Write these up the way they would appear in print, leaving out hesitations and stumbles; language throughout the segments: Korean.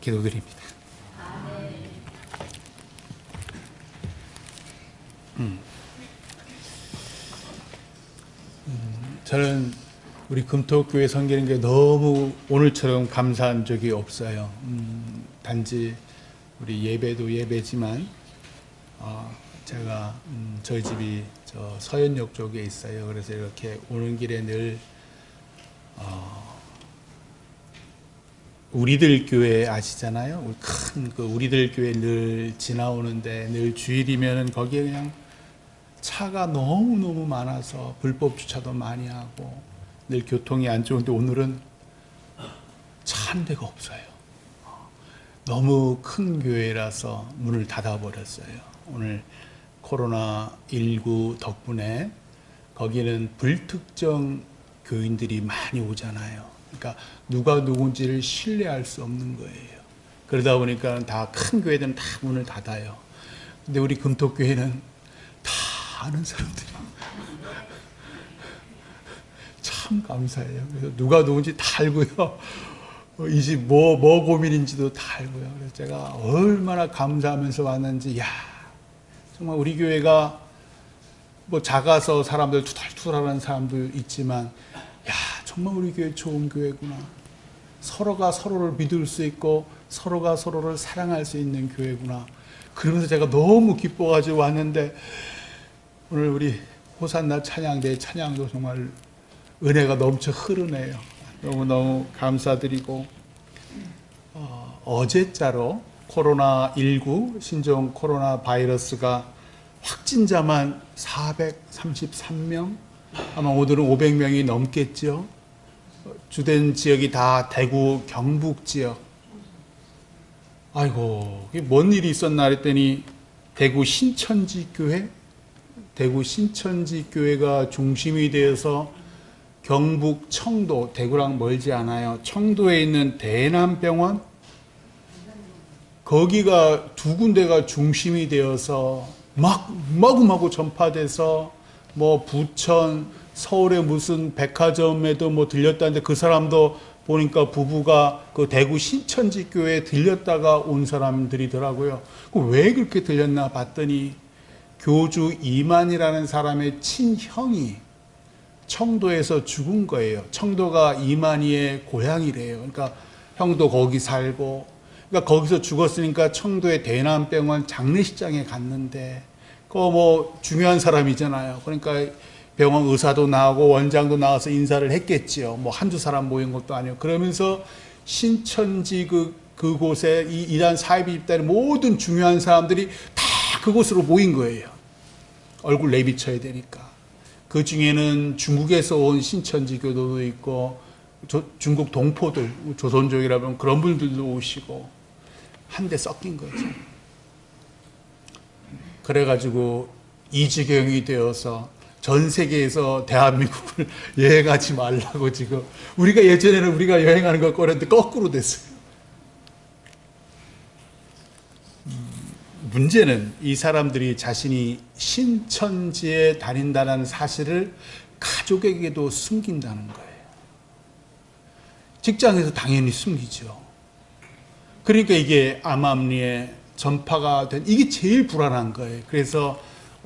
기도드립니다. 저는 우리 금토교회 섬기는 게 너무 오늘처럼 감사한 적이 없어요. 단지 우리 예배도 예배지만 제가 저희 집이 저 서현역 쪽에 있어요. 그래서 이렇게 오는 길에 늘 우리들 교회 아시잖아요. 큰 그 우리들 교회 늘 지나오는데 늘 주일이면은 거기에 그냥 차가 너무너무 많아서 불법 주차도 많이 하고 늘 교통이 안 좋은데 오늘은 차 한 대가 없어요. 너무 큰 교회라서 문을 닫아버렸어요. 오늘 코로나19 덕분에 거기는 불특정 교인들이 많이 오잖아요. 그러니까 누가 누군지를 신뢰할 수 없는 거예요. 그러다 보니까 다 큰 교회들은 다 문을 닫아요. 근데 우리 금토교회는 다 아는 사람들이 참 감사해요. 그래서 누가 누군지 다 알고요. 이 집 뭐 고민인지도 다 알고요. 그래서 제가 얼마나 감사하면서 왔는지, 야, 정말 우리 교회가 뭐 작아서 사람들 투덜투덜하는 사람도 있지만, 야, 정말 우리 교회 좋은 교회구나. 서로가 서로를 믿을 수 있고 서로가 서로를 사랑할 수 있는 교회구나. 그러면서 제가 너무 기뻐가지고 왔는데 오늘 우리 호산나 찬양대 찬양도 정말 은혜가 넘쳐 흐르네요. 너무너무 감사드리고 어제자로 코로나19 신종 코로나 바이러스가 확진자만 433명, 아마 오늘은 500명이 넘겠죠. 주된 지역이 다 대구 경북 지역. 아이고, 이게 뭔 일이 있었나 했더니 대구 신천지 교회가 중심이 되어서 경북 청도, 대구랑 멀지 않아요. 청도에 있는 대남병원, 거기가 두 군데가 중심이 되어서 마구마구 전파돼서 뭐 부천, 서울의 무슨 백화점에도 뭐 들렸다는데 그 사람도 보니까 부부가 그 대구 신천지 교회에 들렸다가 온 사람들이더라고요. 왜 그렇게 들렸나 봤더니 교주 이만이라는 사람의 친형이 청도에서 죽은 거예요. 청도가 이만희의 고향이래요. 그러니까 형도 거기 살고, 그러니까 거기서 죽었으니까 청도의 대남병원 장례식장에 갔는데, 그거 뭐 중요한 사람이잖아요. 그러니까 병원 의사도 나오고 원장도 나와서 인사를 했겠지요. 뭐 한두 사람 모인 것도 아니고. 그러면서 신천지 그곳에 이 이단 사입이 있다는 모든 중요한 사람들이 다 그곳으로 모인 거예요. 얼굴 내비쳐야 되니까. 그 중에는 중국에서 온 신천지 교도도 있고, 중국 동포들, 조선족이라면 그런 분들도 오시고, 한데 섞인 거죠. 그래가지고 이 지경이 되어서 전 세계에서 대한민국을 여행하지 말라고 지금, 우리가 예전에는 우리가 여행하는 걸 꺼냈는데 거꾸로 됐어요. 문제는 이 사람들이 자신이 신천지에 다닌다는 사실을 가족에게도 숨긴다는 거예요. 직장에서 당연히 숨기죠. 그러니까 이게 암암리에 전파가 된, 이게 제일 불안한 거예요. 그래서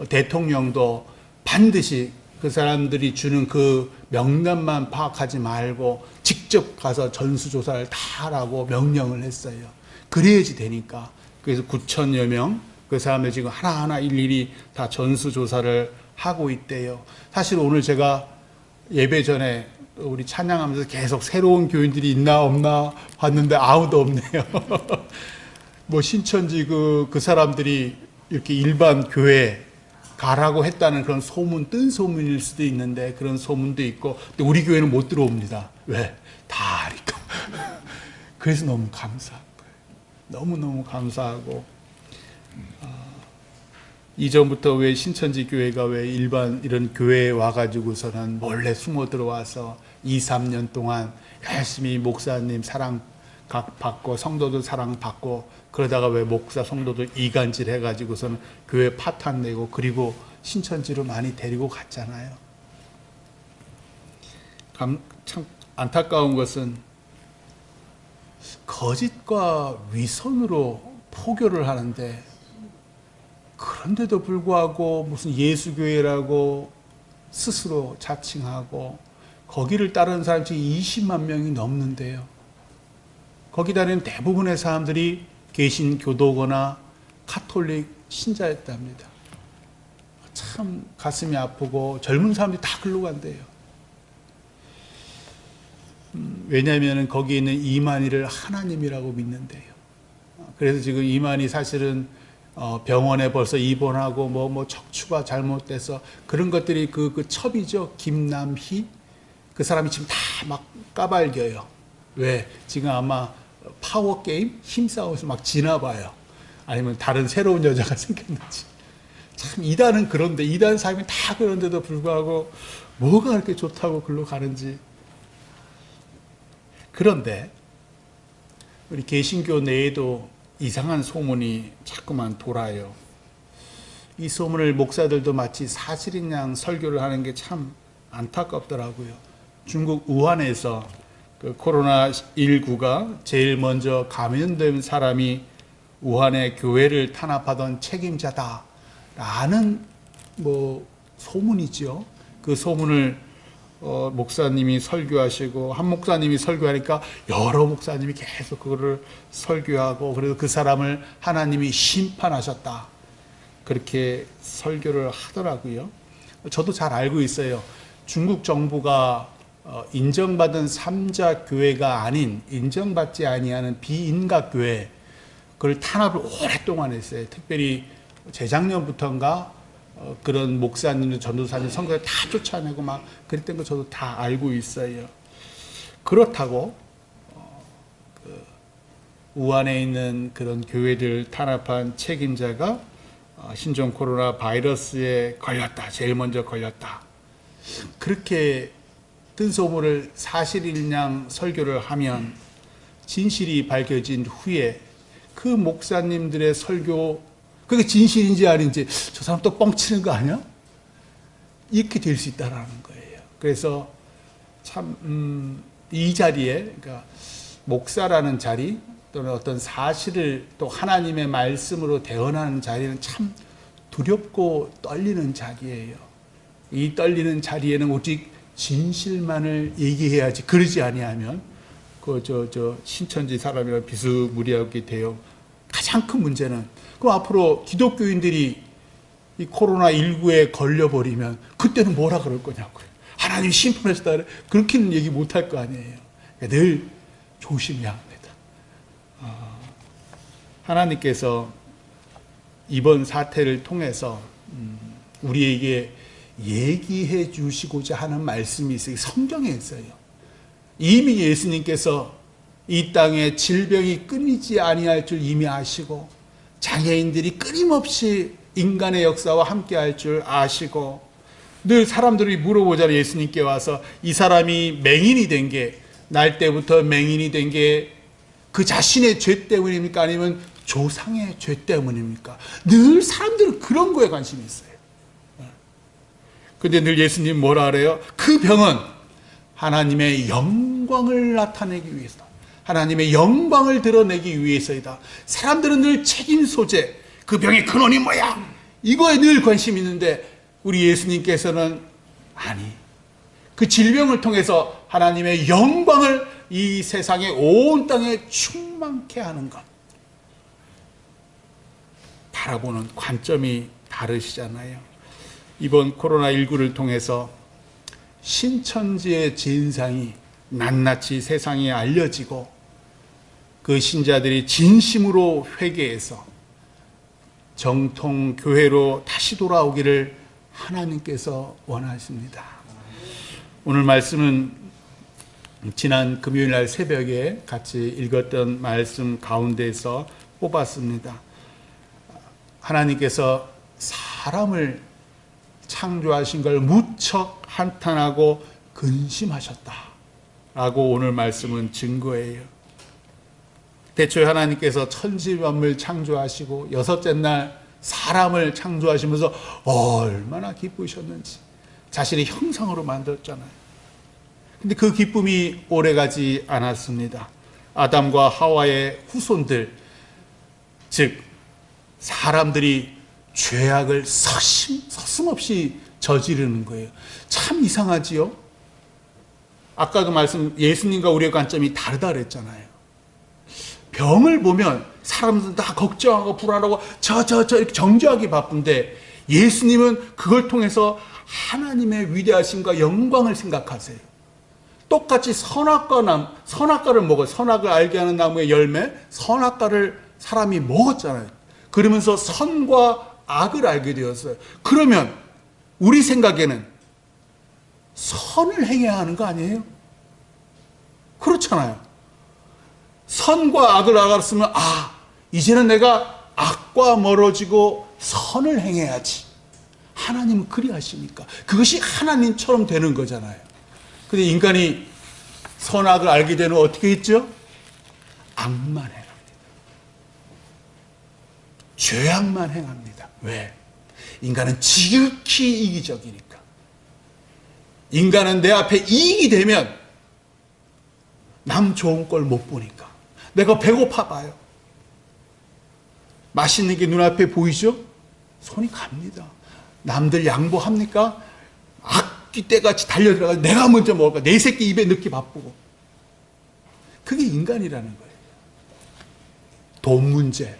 대통령도 반드시 그 사람들이 주는 그 명단만 파악하지 말고 직접 가서 전수조사를 다 하라고 명령을 했어요. 그래야지 되니까. 그래서 9천여 명, 그 사람들 지금 하나하나 일일이 다 전수조사를 하고 있대요. 사실 오늘 제가 예배 전에 우리 찬양하면서 계속 새로운 교인들이 있나 없나 봤는데 아무도 없네요. 뭐 신천지 그 사람들이 이렇게 일반 교회 가라고 했다는 그런 소문, 뜬 소문일 수도 있는데 그런 소문도 있고, 근데 우리 교회는 못 들어옵니다. 왜? 다 아니까. 그래서 너무 감사한 거예요. 너무너무 감사하고, 이전부터 왜 신천지 교회가 왜 일반 이런 교회에 와가지고서는 몰래 숨어 들어와서 2, 3년 동안 열심히 목사님 사랑 받고 성도들 사랑 받고 그러다가 왜 목사 성도들 이간질 해가지고서는 교회 파탄 내고 그리고 신천지로 많이 데리고 갔잖아요. 참 안타까운 것은 거짓과 위선으로 포교를 하는데, 그런데도 불구하고 무슨 예수교회라고 스스로 자칭하고 거기를 따르는 사람이 20만 명이 넘는데요. 거기 다니는 대부분의 사람들이 개신교도거나 카톨릭 신자였답니다. 참 가슴이 아프고 젊은 사람들이 다 글로 간대요. 왜냐하면 거기 있는 이만희를 하나님이라고 믿는데요. 그래서 지금 이만희 사실은 병원에 벌써 입원하고 뭐 척추가 잘못돼서 그런 것들이 그 첩이죠. 김남희 그 사람이 지금 다 막 까발겨요. 왜? 지금 아마 파워 게임 힘싸움에서 막 지나 봐요. 아니면 다른 새로운 여자가 생겼는지. 참 이단은 그런데 이단 사람이 다 그런데도 불구하고 뭐가 그렇게 좋다고 글로 가는지. 그런데 우리 개신교 내에도 이상한 소문이 자꾸만 돌아요. 이 소문을 목사들도 마치 사실인 양 설교를 하는 게 참 안타깝더라고요. 중국 우한에서 그 코로나19가 제일 먼저 감염된 사람이 우한의 교회를 탄압하던 책임자다라는 소문이죠. 그 소문을 목사님이 설교하시고 한 목사님이 설교하니까 여러 목사님이 계속 그거를 설교하고 그래서 그 사람을 하나님이 심판하셨다. 그렇게 설교를 하더라고요. 저도 잘 알고 있어요. 중국 정부가 인정받은 3자 교회가 아닌 인정받지 아니하는 비인각 교회 그걸 탄압을 오랫동안 했어요. 특별히 재작년부터인가 그런 목사님들 전도사님 선거에 다 쫓아내고 막 그랬던 거 저도 다 알고 있어요. 그렇다고 우한에 있는 그런 교회들 탄압한 책임자가 신종 코로나 바이러스에 걸렸다. 제일 먼저 걸렸다. 그렇게 뜬 소문을 사실인 양 설교를 하면 진실이 밝혀진 후에 그 목사님들의 설교 그게 진실인지 아닌지 저 사람 또 뻥치는 거 아니야? 이렇게 될 수 있다라는 거예요. 그래서 참 이 자리에 그러니까 목사라는 자리 또는 어떤 사실을 또 하나님의 말씀으로 대언하는 자리는 참 두렵고 떨리는 자리예요. 이 떨리는 자리에는 오직 진실만을 얘기해야지. 그러지 아니하면 저 신천지 사람이랑 비스무리하게 돼요. 가장 큰 문제는 그럼 앞으로 기독교인들이 이 코로나19에 걸려버리면 그때는 뭐라 그럴 거냐고요. 하나님 심판하셨다 그래. 그렇게는 얘기 못할 거 아니에요. 늘 조심해야 합니다. 하나님께서 이번 사태를 통해서 우리에게 얘기해 주시고자 하는 말씀이 있어요. 성경에 있어요. 이미 예수님께서 이 땅에 질병이 끊이지 아니할 줄 이미 아시고 장애인들이 끊임없이 인간의 역사와 함께 할 줄 아시고 늘 사람들이 물어보잖아요. 예수님께 와서 이 사람이 맹인이 된 게 날 때부터 맹인이 된 게 그 자신의 죄 때문입니까? 아니면 조상의 죄 때문입니까? 늘 사람들은 그런 거에 관심이 있어요. 근데 늘 예수님 뭐라 그래요? 그 병은 하나님의 영광을 나타내기 위해서다. 하나님의 영광을 드러내기 위해서이다. 사람들은 늘 책임 소재, 그 병의 근원이 뭐야? 이거에 늘 관심이 있는데 우리 예수님께서는 아니, 그 질병을 통해서 하나님의 영광을 이 세상의 온 땅에 충만케 하는 것. 바라보는 관점이 다르시잖아요. 이번 코로나19를 통해서 신천지의 진상이 낱낱이 세상에 알려지고 그 신자들이 진심으로 회개해서 정통 교회로 다시 돌아오기를 하나님께서 원하십니다. 오늘 말씀은 지난 금요일 날 새벽에 같이 읽었던 말씀 가운데서 뽑았습니다. 하나님께서 사람을 창조하신 걸 무척 한탄하고 근심하셨다라고 오늘 말씀은 증거예요. 대초에 하나님께서 천지 만물 창조하시고 여섯째 날 사람을 창조하시면서 얼마나 기쁘셨는지 자신의 형상으로 만들었잖아요. 근데 그 기쁨이 오래가지 않았습니다. 아담과 하와의 후손들, 즉 사람들이 죄악을 서슴없이 저지르는 거예요. 참 이상하지요? 아까도 예수님과 우리의 관점이 다르다 그랬잖아요. 병을 보면 사람들은 다 걱정하고 불안하고 이렇게 정죄하기 바쁜데, 예수님은 그걸 통해서 하나님의 위대하심과 영광을 생각하세요. 똑같이 선악과를 먹어요. 선악을 알게 하는 나무의 열매, 선악과를 사람이 먹었잖아요. 그러면서 선과 악을 알게 되었어요. 그러면 우리 생각에는 선을 행해야 하는 거 아니에요? 그렇잖아요. 선과 악을 알았으면, 이제는 내가 악과 멀어지고 선을 행해야지. 하나님은 그리하시니까. 그것이 하나님처럼 되는 거잖아요. 근데 인간이 선악을 알게 되면 어떻게 했죠? 악만 행합니다. 죄악만 행합니다. 왜? 인간은 지극히 이기적이니까. 인간은 내 앞에 이익이 되면 남 좋은 걸 못 보니까. 내가 배고파 봐요. 맛있는 게 눈앞에 보이죠? 손이 갑니다. 남들 양보합니까? 악귀떼같이 달려들어가서 내가 먼저 먹을까? 내 새끼 입에 넣기 바쁘고. 그게 인간이라는 거예요. 돈 문제.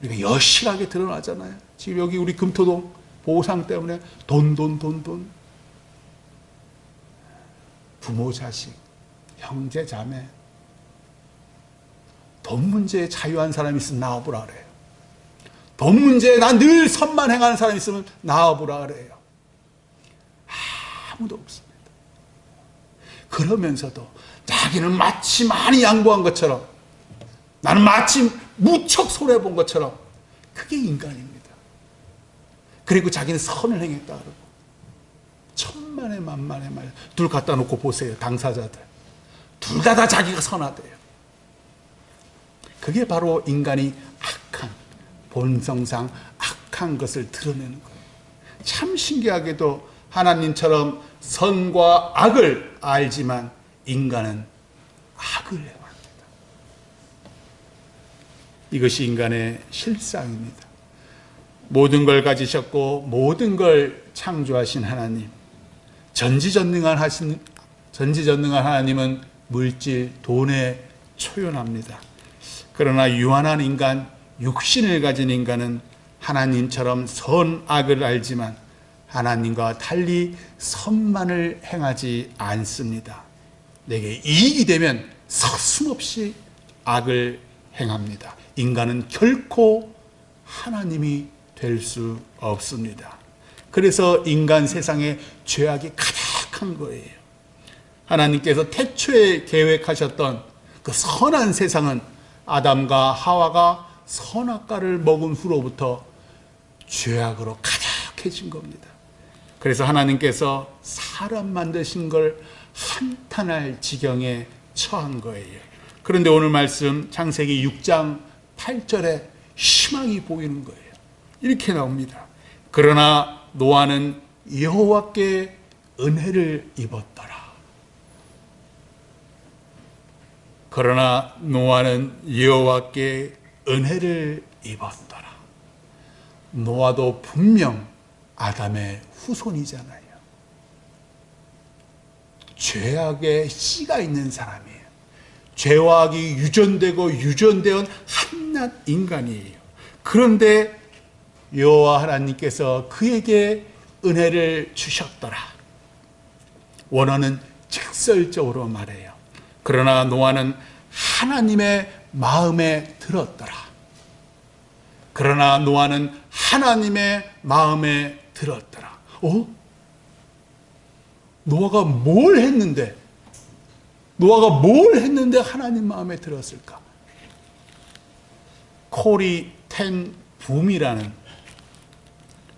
우리가 여실하게 드러나잖아요. 지금 여기 우리 금토동 보상 때문에 돈. 부모, 자식, 형제, 자매. 돈 문제에 자유한 사람이 있으면 나와보라 그래요. 돈 문제에 난 늘 선만 행하는 사람이 있으면 나와보라 그래요. 아무도 없습니다. 그러면서도 자기는 마치 많이 양보한 것처럼, 나는 마치 무척 손해본 것처럼, 그게 인간입니다. 그리고 자기는 선을 행했다 그러고, 천만에 만만에 말, 둘 갖다 놓고 보세요. 당사자들 둘 다 자기가 선하대요. 그게 바로 인간이 악한, 본성상 악한 것을 드러내는 거예요. 참 신기하게도 하나님처럼 선과 악을 알지만 인간은 악을 행합니다. 이것이 인간의 실상입니다. 모든 걸 가지셨고 모든 걸 창조하신 하나님, 전지전능한 하나님은 물질, 돈에 초연합니다. 그러나 유한한 인간, 육신을 가진 인간은 하나님처럼 선악을 알지만 하나님과 달리 선만을 행하지 않습니다. 내게 이익이 되면 서슴없이 악을 행합니다. 인간은 결코 하나님이 될 수 없습니다. 그래서 인간 세상에 죄악이 가득한 거예요. 하나님께서 태초에 계획하셨던 그 선한 세상은 아담과 하와가 선악과를 먹은 후로부터 죄악으로 가득해진 겁니다. 그래서 하나님께서 사람 만드신 걸 한탄할 지경에 처한 거예요. 그런데 오늘 말씀 창세기 6장 8절에 희망이 보이는 거예요. 이렇게 나옵니다. 그러나 노아는 여호와께 은혜를 입었더라. 그러나 노아는 여호와께 은혜를 입었더라. 노아도 분명 아담의 후손이잖아요. 죄악의 씨가 있는 사람이에요. 죄와 악이 유전되어 온 한낱 인간이에요. 그런데 여호와 하나님께서 그에게 은혜를 주셨더라. 원어는 직설적으로 말해요. 그러나 노아는 하나님의 마음에 들었더라. 그러나 노아는 하나님의 마음에 들었더라. 노아가 뭘 했는데 하나님 마음에 들었을까? 코리 텐 붐이라는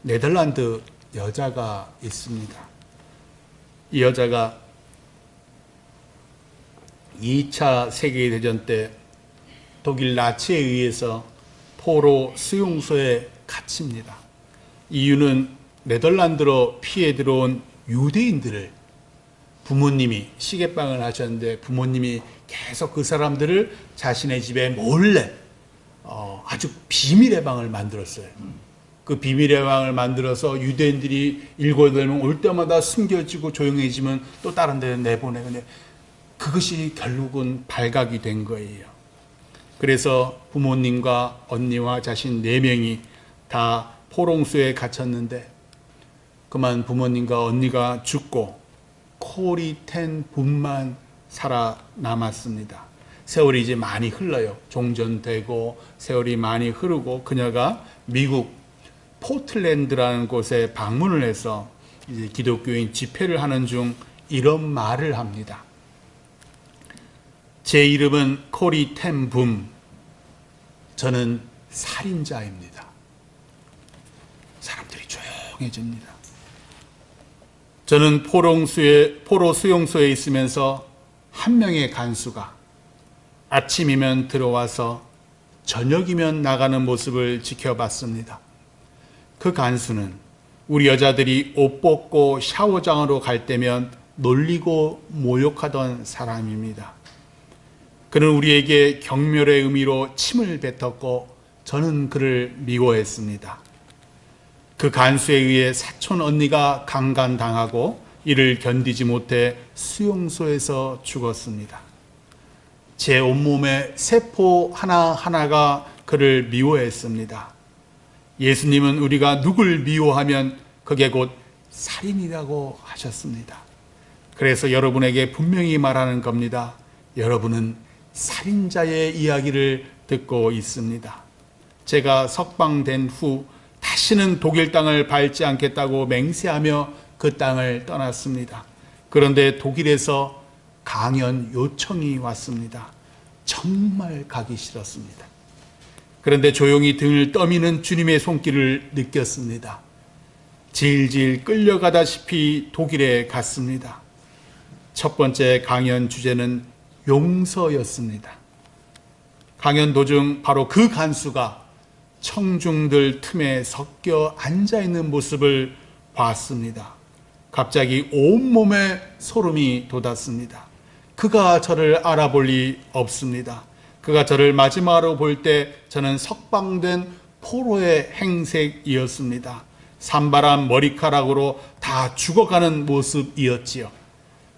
네덜란드 여자가 있습니다. 이 여자가 2차 세계대전 때 독일 나치에 의해서 포로 수용소에 갇힙니다. 이유는 네덜란드로 피해 들어온 유대인들을 부모님이 시계방을 하셨는데 부모님이 계속 그 사람들을 자신의 집에 몰래 아주 비밀의 방을 만들었어요. 그 비밀의 방을 만들어서 유대인들이 7, 8명 올 때마다 숨겨지고 조용해지면 또 다른 데 내보내. 근데 그것이 결국은 발각이 된 거예요. 그래서 부모님과 언니와 자신 4명이 다 포롱수에 갇혔는데 그만 부모님과 언니가 죽고 콜이 텐 분만 살아남았습니다. 세월이 이제 많이 흘러요. 종전되고 세월이 많이 흐르고 그녀가 미국 포틀랜드라는 곳에 방문을 해서 이제 기독교인 집회를 하는 중 이런 말을 합니다. 제 이름은 코리 텐붐. 저는 살인자입니다. 사람들이 조용해집니다. 저는 포로 수용소에 있으면서 한 명의 간수가 아침이면 들어와서 저녁이면 나가는 모습을 지켜봤습니다. 그 간수는 우리 여자들이 옷 벗고 샤워장으로 갈 때면 놀리고 모욕하던 사람입니다. 그는 우리에게 경멸의 의미로 침을 뱉었고 저는 그를 미워했습니다. 그 간수에 의해 사촌 언니가 강간당하고 이를 견디지 못해 수용소에서 죽었습니다. 제 온몸의 세포 하나하나가 그를 미워했습니다. 예수님은 우리가 누굴 미워하면 그게 곧 살인이라고 하셨습니다. 그래서 여러분에게 분명히 말하는 겁니다. 여러분은 살인자의 이야기를 듣고 있습니다. 제가 석방된 후 다시는 독일 땅을 밟지 않겠다고 맹세하며 그 땅을 떠났습니다. 그런데 독일에서 강연 요청이 왔습니다. 정말 가기 싫었습니다. 그런데 조용히 등을 떠미는 주님의 손길을 느꼈습니다. 질질 끌려가다시피 독일에 갔습니다. 첫 번째 강연 주제는 용서였습니다. 강연 도중 바로 그 간수가 청중들 틈에 섞여 앉아있는 모습을 봤습니다. 갑자기 온몸에 소름이 돋았습니다. 그가 저를 알아볼 리 없습니다. 그가 저를 마지막으로 볼 때 저는 석방된 포로의 행색이었습니다. 산발한 머리카락으로 다 죽어가는 모습이었지요.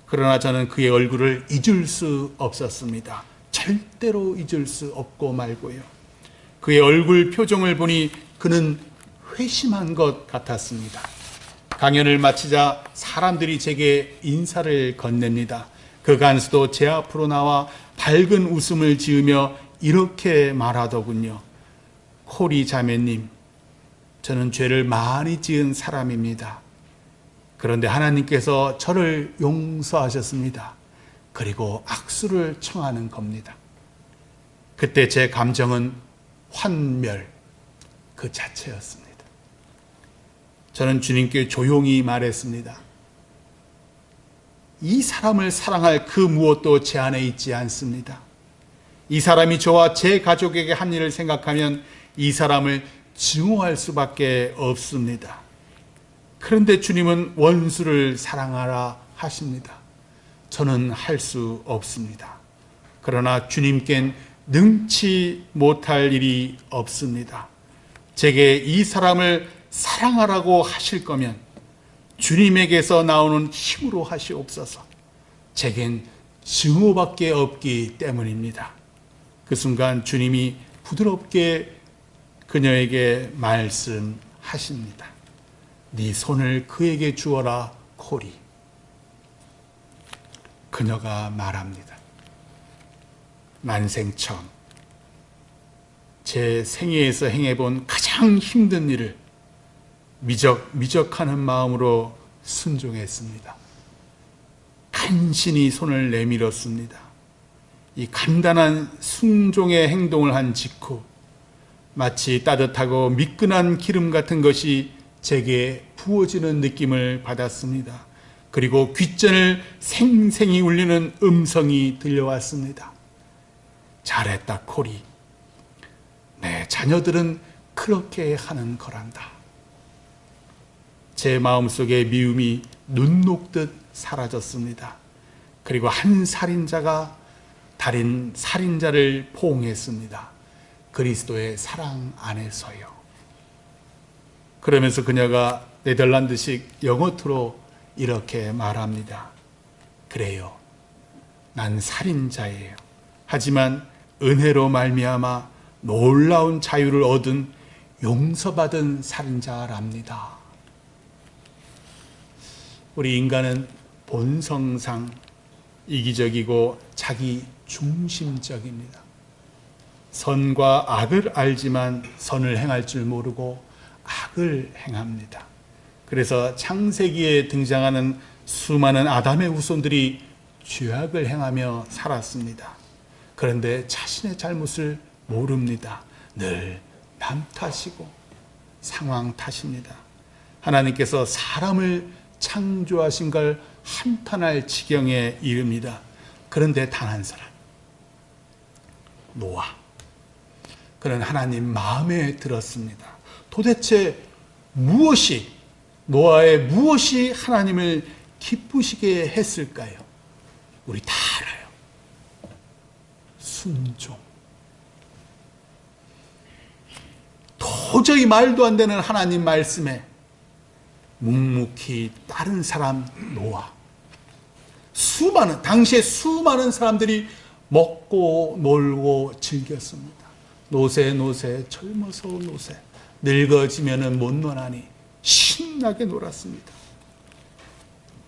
그러나 저는 그의 얼굴을 잊을 수 없었습니다. 절대로 잊을 수 없고 말고요. 그의 얼굴 표정을 보니 그는 회심한 것 같았습니다. 강연을 마치자 사람들이 제게 인사를 건넵니다. 그 간수도 제 앞으로 나와 밝은 웃음을 지으며 이렇게 말하더군요. 코리 자매님, 저는 죄를 많이 지은 사람입니다. 그런데 하나님께서 저를 용서하셨습니다. 그리고 악수를 청하는 겁니다. 그때 제 감정은 환멸 그 자체였습니다. 저는 주님께 조용히 말했습니다. 이 사람을 사랑할 그 무엇도 제 안에 있지 않습니다. 이 사람이 저와 제 가족에게 한 일을 생각하면 이 사람을 증오할 수밖에 없습니다. 그런데 주님은 원수를 사랑하라 하십니다. 저는 할 수 없습니다. 그러나 주님께는 능치 못할 일이 없습니다. 제게 이 사람을 사랑하라고 하실 거면 주님에게서 나오는 힘으로 하시옵소서. 제겐 증오밖에 없기 때문입니다. 그 순간 주님이 부드럽게 그녀에게 말씀하십니다. 네 손을 그에게 주어라, 코리. 그녀가 말합니다. 난생 처음 제 생애에서 행해본 가장 힘든 일을 미적하는 마음으로 순종했습니다. 간신히 손을 내밀었습니다. 이 간단한 순종의 행동을 한 직후 마치 따뜻하고 미끈한 기름 같은 것이 제게 부어지는 느낌을 받았습니다. 그리고 귓전을 생생히 울리는 음성이 들려왔습니다. 잘했다, 코리. 내 자녀들은 그렇게 하는 거란다. 제 마음속의 미움이 눈 녹듯 사라졌습니다. 그리고 한 살인자가 다른 살인자를 포옹했습니다. 그리스도의 사랑 안에서요. 그러면서 그녀가 네덜란드식 영어투로 이렇게 말합니다. 그래요. 난 살인자예요. 하지만 은혜로 말미암아 놀라운 자유를 얻은 용서받은 살인자랍니다. 우리 인간은 본성상 이기적이고 자기 중심적입니다. 선과 악을 알지만 선을 행할 줄 모르고 악을 행합니다. 그래서 창세기에 등장하는 수많은 아담의 후손들이 죄악을 행하며 살았습니다. 그런데 자신의 잘못을 모릅니다. 늘 남 탓이고 상황 탓입니다. 하나님께서 사람을 창조하신 걸 한탄할 지경에 이릅니다. 그런데 단 한 사람, 노아. 그는 하나님 마음에 들었습니다. 도대체 노아의 무엇이 하나님을 기쁘시게 했을까요? 우리 다 알아요. 순종. 도저히 말도 안 되는 하나님 말씀에 묵묵히 따른 사람 노아. 당시에 수많은 사람들이 먹고 놀고 즐겼습니다. 노새 젊어서 노새, 늙어지면은 못 노나니 신나게 놀았습니다.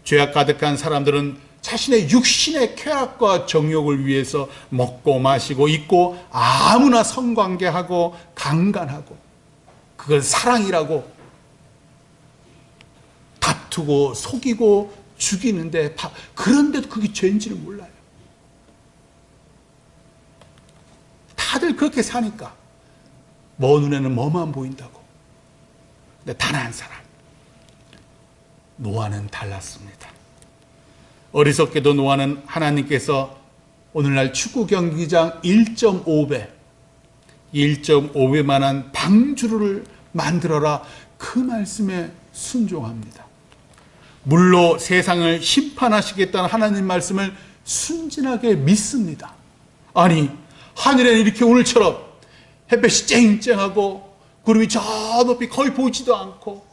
죄악 가득한 사람들은 자신의 육신의 쾌락과 정욕을 위해서 먹고 마시고 입고 아무나 성관계하고 강간하고 그걸 사랑이라고 다투고 속이고 죽이는데 그런데도 그게 죄인지를 몰라요. 다들 그렇게 사니까 눈에는 뭐만 보인다고. 근데 단 한 사람, 노아는 달랐습니다. 어리석게도 노아는 하나님께서 오늘날 축구 경기장 1.5배만한 방주를 만들어라, 그 말씀에 순종합니다. 물로 세상을 심판하시겠다는 하나님 말씀을 순진하게 믿습니다. 아니, 하늘에는 이렇게 오늘처럼 햇볕이 쨍쨍하고 구름이 저 높이 거의 보이지도 않고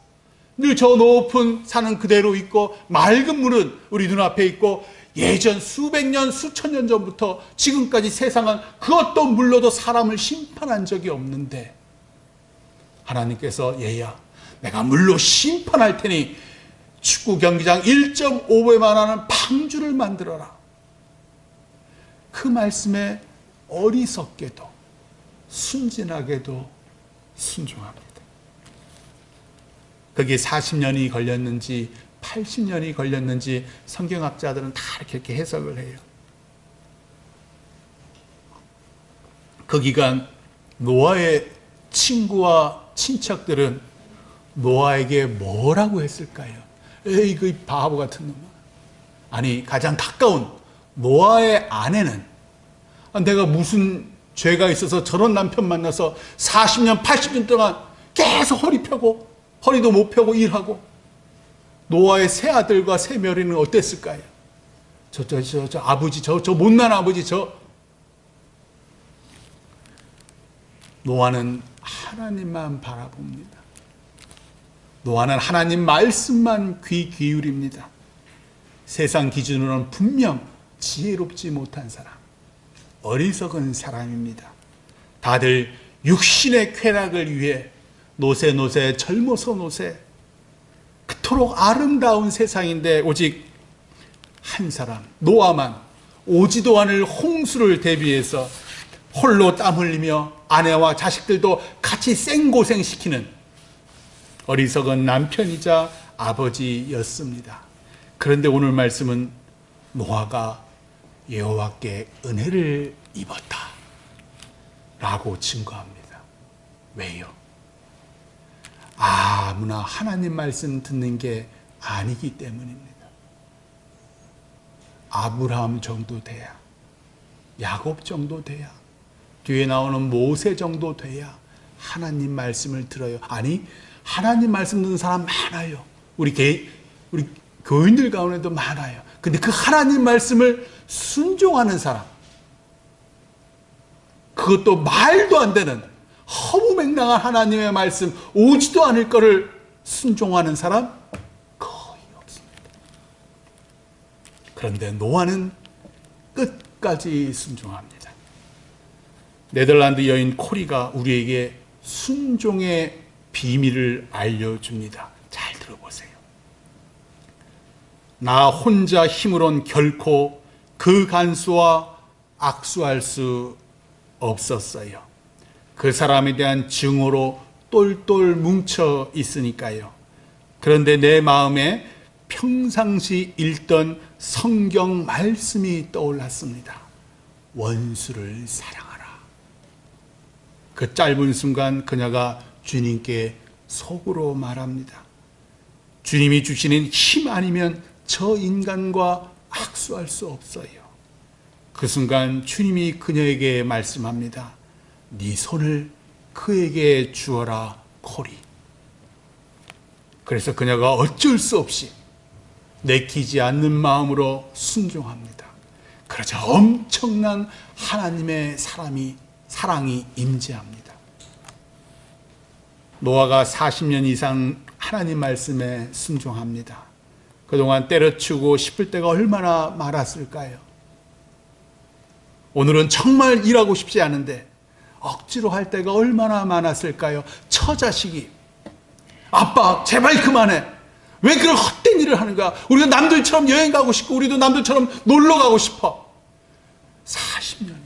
늘 저 높은 산은 그대로 있고 맑은 물은 우리 눈앞에 있고 예전 수백 년, 수천 년 전부터 지금까지 세상은 그 어떤 물로도 사람을 심판한 적이 없는데 하나님께서 얘야, 내가 물로 심판할 테니 축구 경기장 1.5배만 하는 방주를 만들어라. 그 말씀에 어리석게도 순진하게도 순종합니다. 그게 40년이 걸렸는지 80년이 걸렸는지 성경학자들은 다 이렇게 해석을 해요. 그 기간 노아의 친구와 친척들은 노아에게 뭐라고 했을까요? 에이, 그 바보 같은 놈아. 아니, 가장 가까운 노아의 아내는 내가 무슨 죄가 있어서 저런 남편 만나서 40년, 80년 동안 계속 허리 펴고 허리도 못 펴고 일하고. 노아의 세 아들과 세 며느리는 어땠을까요? 저 아버지, 저 못난 아버지, 노아는 하나님만 바라봅니다. 노아는 하나님 말씀만 귀 기울입니다. 세상 기준으로는 분명 지혜롭지 못한 사람, 어리석은 사람입니다. 다들 육신의 쾌락을 위해 노새 젊어서 노새, 그토록 아름다운 세상인데 오직 한 사람, 노아만 오지도 않을 홍수를 대비해서 홀로 땀 흘리며 아내와 자식들도 같이 생고생시키는 어리석은 남편이자 아버지였습니다. 그런데 오늘 말씀은 노아가 여호와께 은혜를 입었다 라고 증거합니다. 왜요? 아무나 하나님 말씀 듣는 게 아니기 때문입니다. 아브라함 정도 돼야, 야곱 정도 돼야, 뒤에 나오는 모세 정도 돼야 하나님 말씀을 들어요. 아니, 하나님 말씀 듣는 사람 많아요. 우리 교인들 가운데도 많아요. 근데 그 하나님 말씀을 순종하는 사람, 그것도 말도 안 되는 허무맹랑한 하나님의 말씀, 오지도 않을 거를 순종하는 사람 거의 없습니다. 그런데 노아는 끝까지 순종합니다. 네덜란드 여인 코리가 우리에게 순종의 비밀을 알려줍니다. 잘 들어보세요. 나 혼자 힘으론 결코 그 간수와 악수할 수 없었어요. 그 사람에 대한 증오로 똘똘 뭉쳐 있으니까요. 그런데 내 마음에 평상시 읽던 성경 말씀이 떠올랐습니다. 원수를 사랑하라. 그 짧은 순간 그녀가 주님께 속으로 말합니다. 주님이 주시는 힘 아니면 저 인간과 악수할 수 없어요. 그 순간 주님이 그녀에게 말씀합니다. 네 손을 그에게 주어라, 코리. 그래서 그녀가 어쩔 수 없이 내키지 않는 마음으로 순종합니다. 그러자 엄청난 하나님의 사랑이 임재합니다. 노아가 40년 이상 하나님 말씀에 순종합니다. 그동안 때려치우고 싶을 때가 얼마나 많았을까요? 오늘은 정말 일하고 싶지 않은데 억지로 할 때가 얼마나 많았을까요? 처자식이 아빠 제발 그만해. 왜 그런 헛된 일을 하는가? 우리가 남들처럼 여행 가고 싶고 우리도 남들처럼 놀러 가고 싶어. 40년입니다.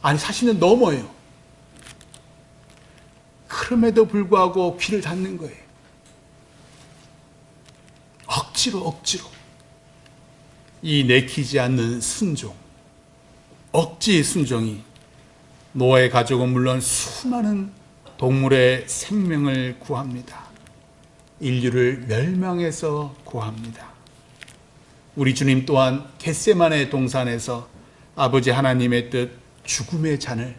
아니 40년 넘어요. 그럼에도 불구하고 귀를 닫는 거예요. 억지로 이 내키지 않는 순종, 억지 순종이 노아의 가족은 물론 수많은 동물의 생명을 구합니다. 인류를 멸망해서 구합니다. 우리 주님 또한 겟세마네 동산에서 아버지 하나님의 뜻 죽음의 잔을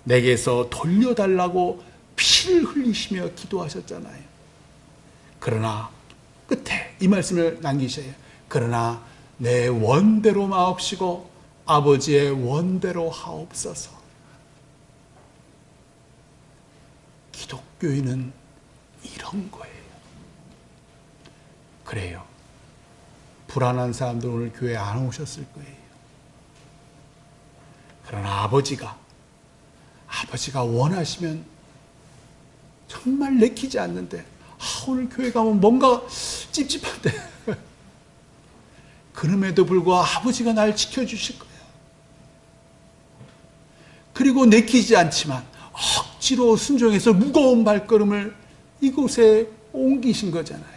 내게서 돌려달라고 피를 흘리시며 기도하셨잖아요. 그러나 끝에 이 말씀을 남기셔요. 그러나 내 원대로 마옵시고 아버지의 원대로 하옵소서. 기독교인은 이런 거예요. 그래요. 불안한 사람들 오늘 교회 안 오셨을 거예요. 그러나 아버지가 원하시면 정말 내키지 않는데 오늘 교회 가면 뭔가 찝찝한데 그럼에도 불구하고 아버지가 날 지켜주실 거예요. 그리고 내키지 않지만 억지로 순종해서 무거운 발걸음을 이곳에 옮기신 거잖아요.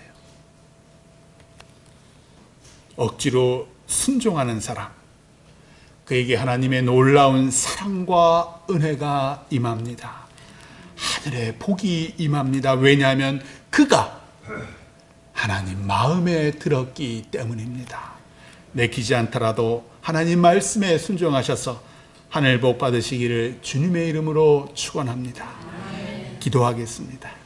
억지로 순종하는 사람, 그에게 하나님의 놀라운 사랑과 은혜가 임합니다. 하늘의 복이 임합니다. 왜냐하면 그가 하나님 마음에 들었기 때문입니다. 내키지 않더라도 하나님 말씀에 순종하셔서 하늘 복 받으시기를 주님의 이름으로 축원합니다. 기도하겠습니다.